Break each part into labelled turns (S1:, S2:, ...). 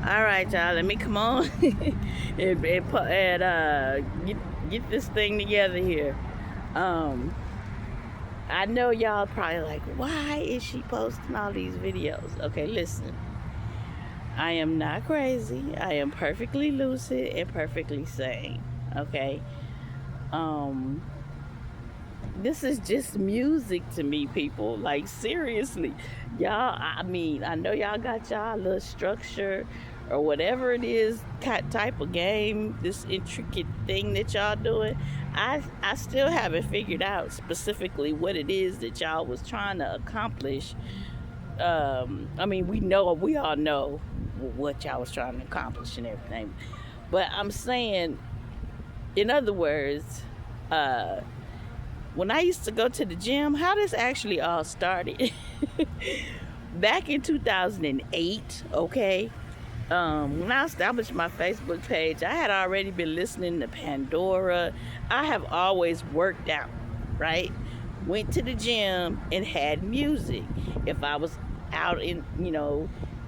S1: All right, y'all. Let me come on get this thing together here. Um, I know y'all probably like, why is she posting all these videos? Okay, listen. I am not crazy. I am perfectly lucid and perfectly sane. Okay. Um, this is just music to me, people. Like, seriously, y'all. I mean, I know y'all got y'all little structure or whatever it is type of game, this intricate thing that y'all doing. I still haven't figured out specifically what it is that y'all was trying to accomplish. I mean, we all know what y'all was trying to accomplish and everything, but I'm saying, in other words, uh when I used to go to the gym, how this actually all started. Back in 2008, okay, when I established my Facebook page, I had already been listening to Pandora. I have always worked out, right? Went to the gym and had music. If I was out in,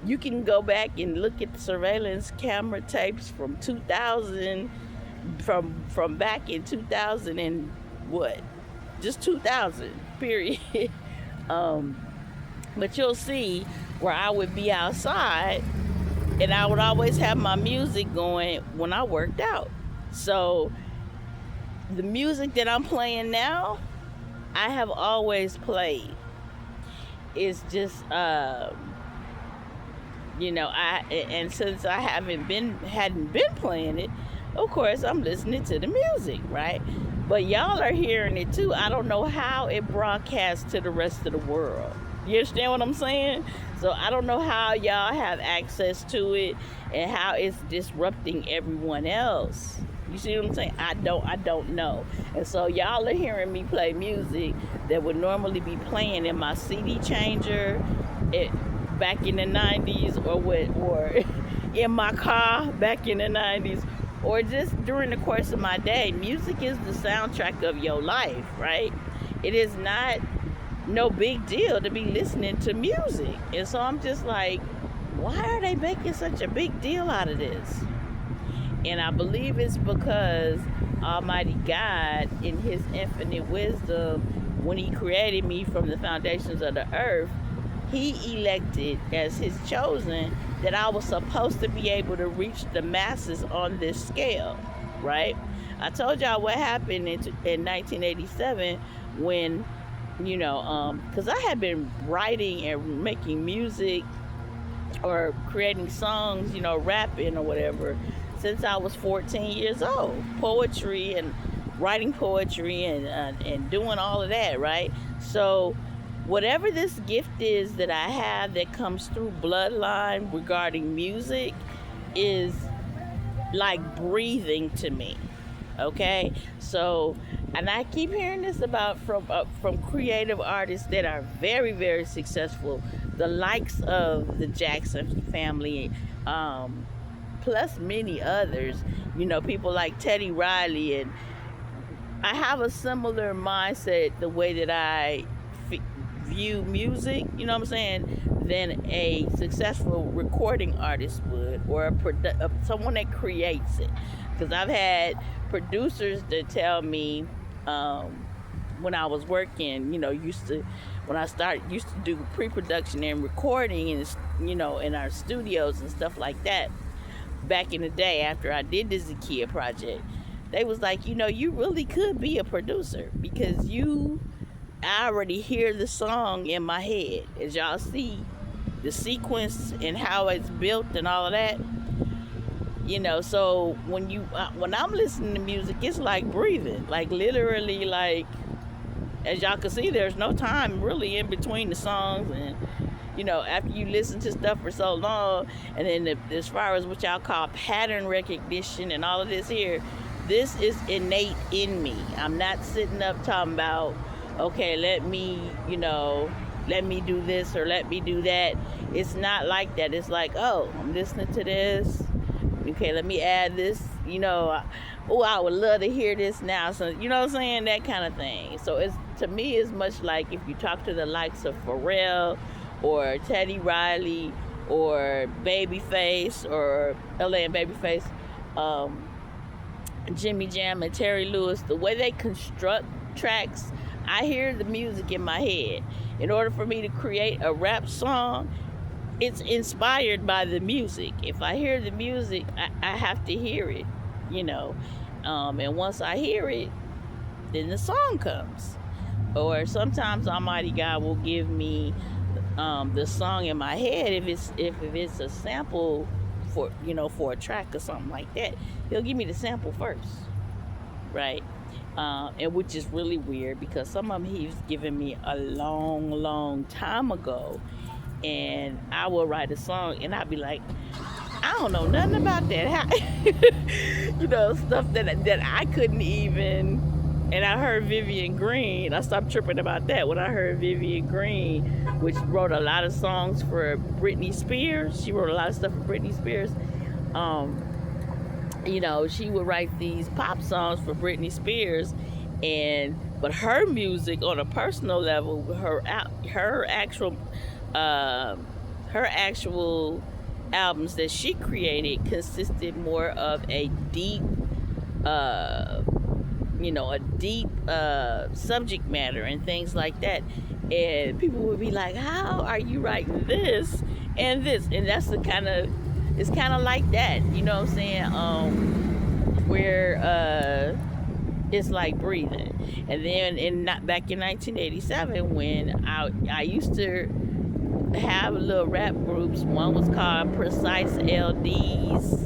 S1: you can go back and look at the surveillance camera tapes from 2000, from back in 2000 and what, just 2000 period. um, but you'll see where I would be outside and I would always have my music going when I worked out. So the music that I'm playing now, I have always played. It's just and since I hadn't been playing it, of course I'm listening to the music, right? But y'all are hearing it too. I don't know how it broadcasts to the rest of the world. You understand what I'm saying? So I don't know how y'all have access to it and how it's disrupting everyone else. You see what I'm saying? I don't know. And so y'all are hearing me play music that would normally be playing in my CD changer back in the 90s, or in my car back in the 90s, or just during the course of my day. Music is the soundtrack of your life, right? It is not no big deal to be listening to music. And so I'm just like, why are they making such a big deal out of this? And I believe it's because Almighty God, in his infinite wisdom, when he created me from the foundations of the earth, he elected as his chosen that I was supposed to be able to reach the masses on this scale, right? I told y'all what happened in 1987 when, because I had been writing and making music or creating songs, rapping or whatever, since I was 14 years old. Poetry and writing poetry and doing all of that, right? So whatever this gift is that I have that comes through bloodline regarding music is like breathing to me. Okay, so, and I keep hearing this about from creative artists that are very, very successful, the likes of the Jackson family, plus many others. People like Teddy Riley, and I have a similar mindset the way that I view music, you know what I'm saying, than a successful recording artist would, or someone that creates it. Because I've had producers that tell me, when I was working, used to do pre-production and recording, and in our studios and stuff like that. Back in the day, after I did the Zakia project, they was like, you really could be a producer, because I already hear the song in my head. As y'all see the sequence and how it's built and all of that. So when I'm listening to music, it's like breathing, like literally, like, as y'all can see, there's no time really in between the songs. And after you listen to stuff for so long, and then as far as what y'all call pattern recognition and all of this here, this is innate in me. I'm not sitting up talking about, okay, let me do this or let me do that. It's not like that. It's like, oh, I'm listening to this. Okay, let me add this. Oh, I would love to hear this now. So, you know what I'm saying? That kind of thing. So to me, it's much like if you talk to the likes of Pharrell or Teddy Riley or Babyface or LA and Babyface, um, Jimmy Jam and Terry Lewis, the way they construct tracks, I hear the music in my head. In order for me to create a rap song, it's inspired by the music. If I hear the music, I have to hear it, you know. And once I hear it, then the song comes. Or sometimes Almighty God will give me the song in my head if it's a sample for a track or something like that. He'll give me the sample first, right? And which is really weird because some of them he's given me a long time ago, and I will write a song and I'll be like, I don't know nothing about that. Stuff that I couldn't even. And I heard Vivian Green. I stopped tripping about that when I heard Vivian Green, which wrote a lot of songs for Britney Spears. She wrote a lot of stuff for Britney Spears. She would write these pop songs for Britney Spears, but her music on a personal level, her actual albums that she created consisted more of a deep subject matter and things like that. And people would be like, how are you writing this and this? And that's it's kind of like that, you know what I'm saying? Where it's like breathing. And then back in 1987, when I used to have little rap groups. One was called Precise LDs,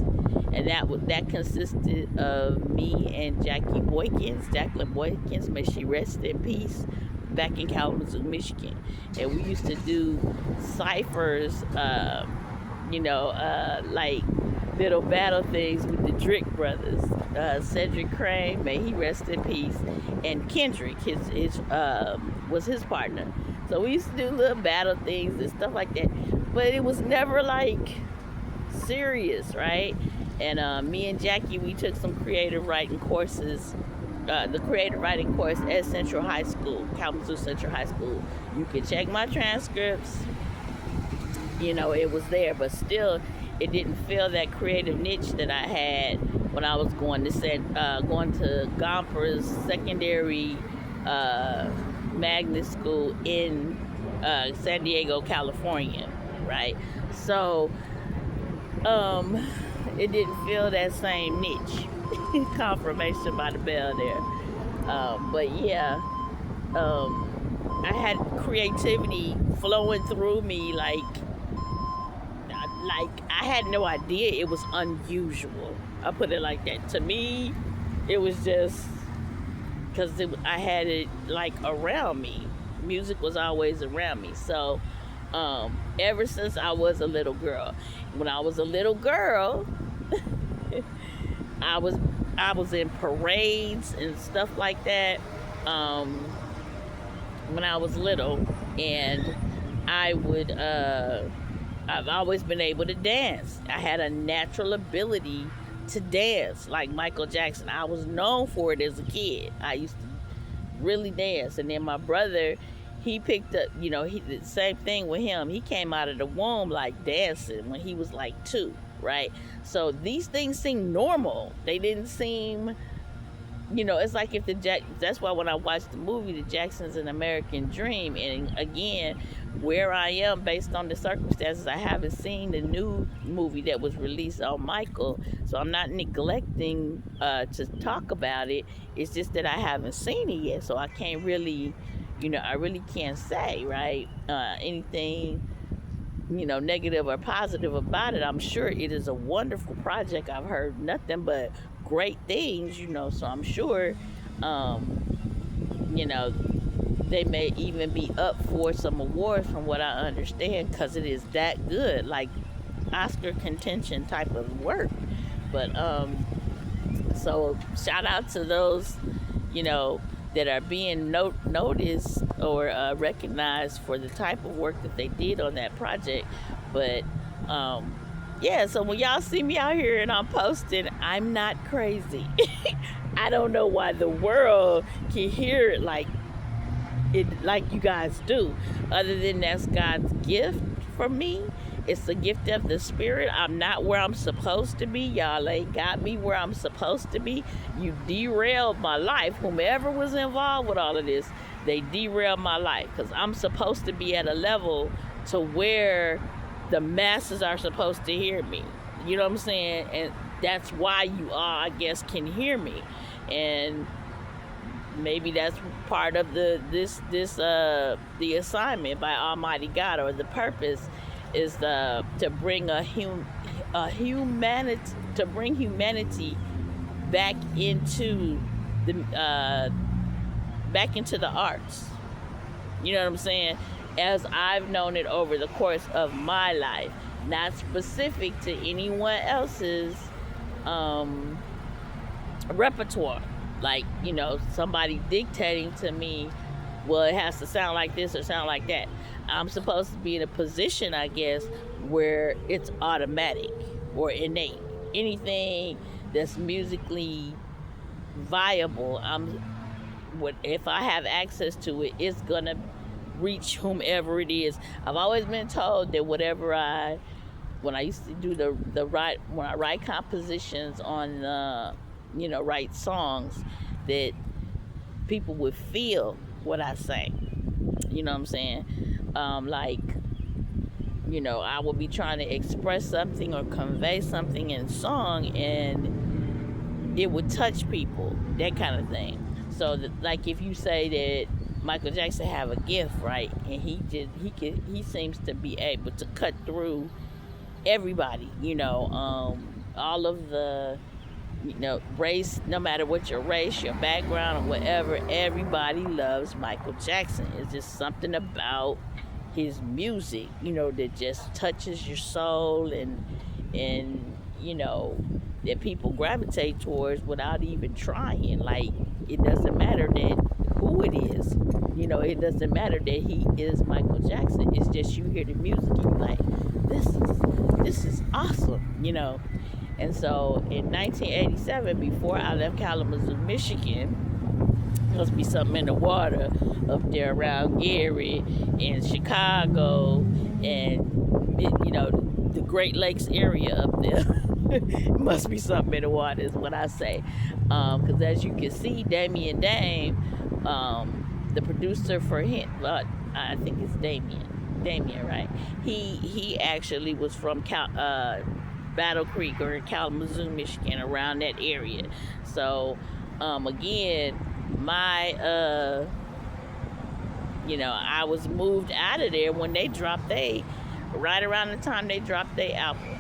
S1: and that consisted of me and Jacqueline Boykins, may she rest in peace, back in Kalamazoo, Michigan. And we used to do ciphers, like little battle things with the Drick brothers, Cedric Crane, may he rest in peace, and Kendrick, was his partner. So we used to do little battle things and stuff like that, but it was never like serious, right? And me and Jackie, we took some creative writing courses, the creative writing course at Central High School, Kalamazoo Central High School. You can check my transcripts. It was there, but still, it didn't fill that creative niche that I had when I was going to Gompers Secondary Magnet School in San Diego, California, right? So, it didn't fill that same niche. Confirmation by the bell there. But yeah, I had creativity flowing through me like I had no idea it was unusual. I put it like that. To me, it was just because I had it like around me. Music was always around me. So ever since I was a little girl. When I was a little girl, I was in parades and stuff like that when I was little, and I've always been able to dance. I had a natural ability to dance like Michael Jackson. I was known for it as a kid. I used to really dance. And then my brother, he picked up, the same thing with him. He came out of the womb like dancing when he was like 2, right? So these things seem normal. They didn't seem, it's like if that's why when I watched the movie, The Jacksons, An American Dream, and again, where I am based on the circumstances, I haven't seen the new movie that was released on Michael, so I'm not neglecting to talk about it. It's just that I haven't seen it yet, so I can't really, I really can't say, right, anything, negative or positive about it. I'm sure it is a wonderful project. I've heard nothing but great things, so I'm sure, they may even be up for some awards from what I understand, because it is that good, like Oscar contention type of work. But so shout out to those that are being noticed or recognized for the type of work that they did on that project. But yeah, so when y'all see me out here and I'm posting, I'm not crazy. I don't know why the world can hear it like you guys do, other than that's God's gift for me. It's the gift of the spirit. I'm not where I'm supposed to be. Y'all ain't got me where I'm supposed to be. You derailed my life. Whomever was involved with all of this, they derailed my life, because I'm supposed to be at a level to where the masses are supposed to hear me. You know what I'm saying? And that's why you all, I guess, can hear me. And maybe that's part of the assignment by Almighty God, or the purpose is to bring humanity back into the arts. You know what I'm saying? As I've known it over the course of my life, not specific to anyone else's repertoire. Like, somebody dictating to me, well, it has to sound like this or sound like that. I'm supposed to be in a position, I guess, where it's automatic or innate. Anything that's musically viable, if I have access to it, it's gonna reach whomever it is. I've always been told that when I used to do when I write compositions on write songs, that people would feel what I say. You know what I'm saying? I would be trying to express something or convey something in song, and it would touch people, that kind of thing. So like if you say that Michael Jackson have a gift, right, and he seems to be able to cut through everybody, all of the race, no matter what your race, your background, or whatever, everybody loves Michael Jackson. It's just something about his music, that just touches your soul, and that people gravitate towards without even trying. Like, it doesn't matter who it is. It doesn't matter that he is Michael Jackson. It's just you hear the music and you're like, this is awesome, And so in 1987, before I left Kalamazoo, Michigan, must be something in the water up there around Gary and Chicago and the Great Lakes area up there. Must be something in the water is what I say. Because as you can see, Damian Dame, the producer for him, I think it's Damien, right? He actually was from Battle Creek or in Kalamazoo, Michigan, around that area. So again, I was moved out of there when they dropped right around the time they dropped their album.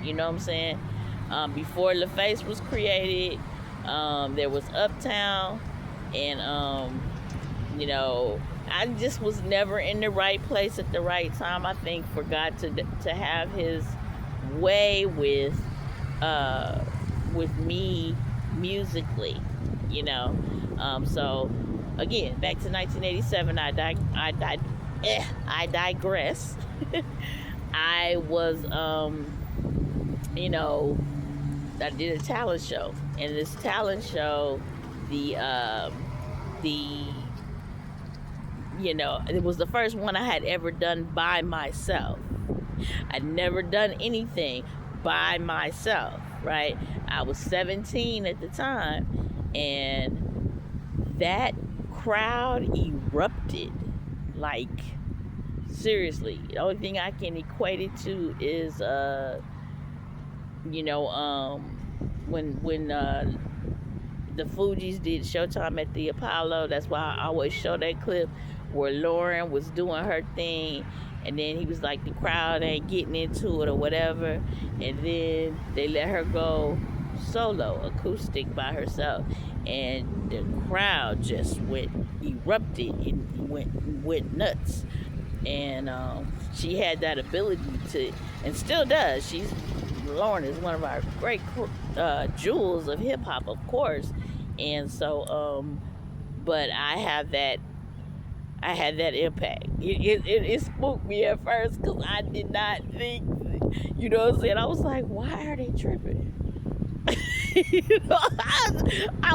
S1: You know what I'm saying? Before LaFace was created, there was Uptown, and I just was never in the right place at the right time. I think for God to have His way with me musically, So again, back to 1987. I digress. I was, I did a talent show, and this talent show, it was the first one I had ever done by myself. I'd never done anything by myself, right? I was 17 at the time, and that crowd erupted. Like, seriously, the only thing I can equate it to is, when the Fugees did Showtime at the Apollo. That's why I always show that clip where Lauren was doing her thing, and then he was like, the crowd ain't getting into it or whatever, and then they let her go solo, acoustic by herself, and the crowd just erupted and went nuts. And she had that ability to, and still does. Lauren is one of our great jewels of hip hop, of course. And so, but I had that impact. It spooked me at first, because I did not think, you know what I'm saying? I was like, why are they tripping? I